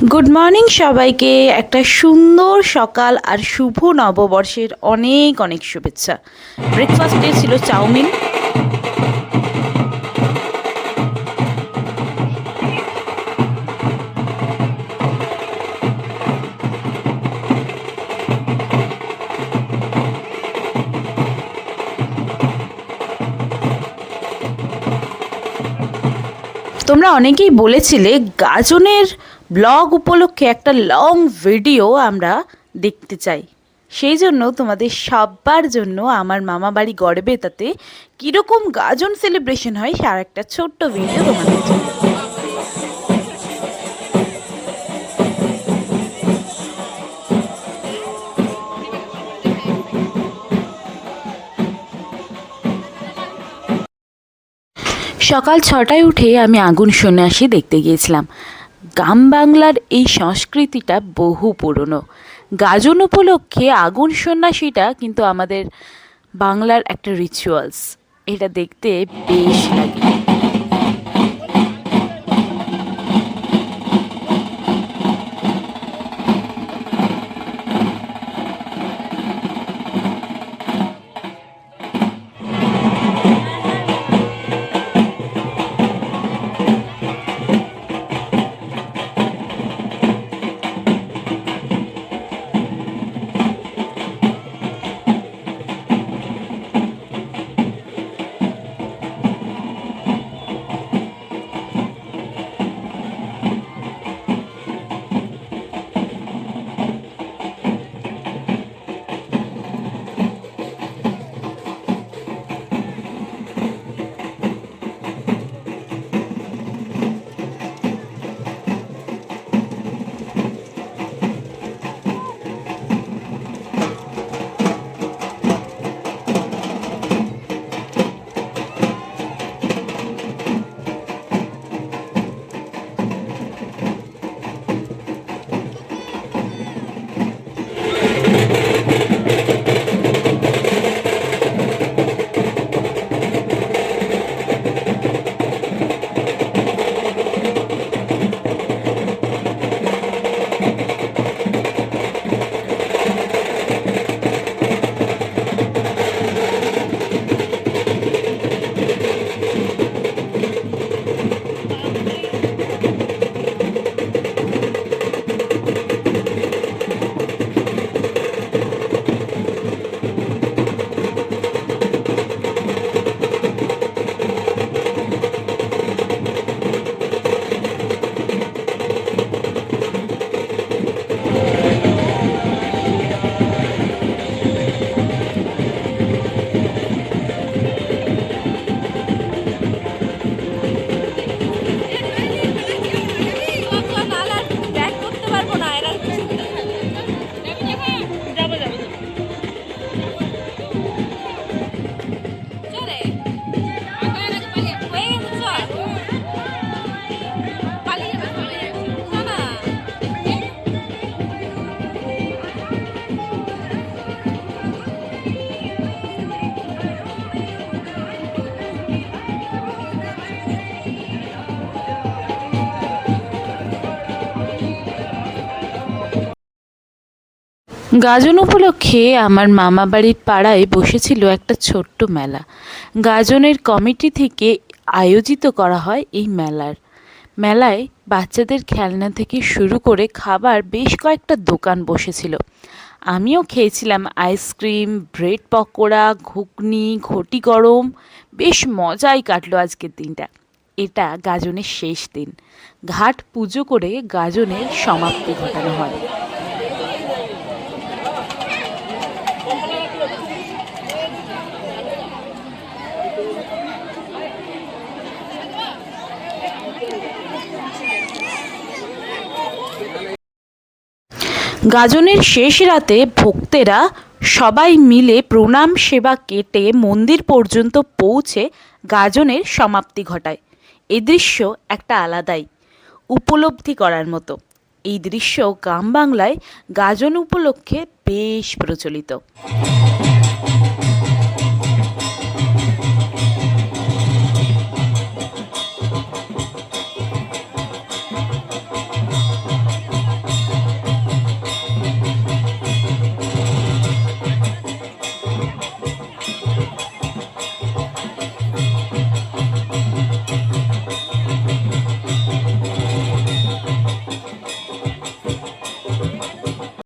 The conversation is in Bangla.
গুড মর্নিং সবাইকে। একটা সুন্দর সকাল আর শুভ নববর্ষের অনেক অনেক শুভেচ্ছা। ব্রেকফাস্টে ছিল চাউমিন। তোমরা অনেকেই বলেছিলে গাজনের ব্লগ উপলক্ষে একটা লং ভিডিও আমরা দেখতে চাই। সেই জন্য তোমাদের সবার জন্য আমার মামা বাড়ি গড়বেতাতে কীরকম গাজন সেলিব্রেশন হয় তার একটা ছোট্ট ভিডিও তোমাদের জন্য। সকাল 6টায় উঠে আমি আগুন সন্ন্যাসী দেখতে গিয়েছিলাম। গ্রাম বাংলার এই সংস্কৃতিটা বহু পুরনো। গাজন উপলক্ষে আগুন সন্ন্যাসীটা কিন্তু আমাদের বাংলার একটা রিচুয়ালস। এটা দেখতে বেশ লাগে। গাজন উপলক্ষে আমার মামা বাড়ির পাড়ায় বসেছিল একটা ছোট্ট মেলা। গাজনের কমিটি থেকে আয়োজিত করা হয় এই মেলায় বাচ্চাদের খেলনা থেকে শুরু করে খাবার বেশ কয়েকটা দোকান বসেছিল। আমিও খেয়েছিলাম আইসক্রিম, ব্রেড পকোড়া, ঘুগনি, ঘটি গরম। বেশ মজাই কাটলো আজকের দিনটা। এটা গাজনের শেষ দিন। ঘাট পুজো করে গাজনের সমাপ্তি ঘটানো হয়। গাজনের শেষ রাতে ভক্তেরা সবাই মিলে প্রণাম সেবা কেটে মন্দির পর্যন্ত পৌঁছে গাজনের সমাপ্তি ঘটায়। এই দৃশ্য একটা আলাদাই উপলব্ধি করার মতো। এই দৃশ্য গ্রাম বাংলায় গাজন উপলক্ষে বেশ প্রচলিত।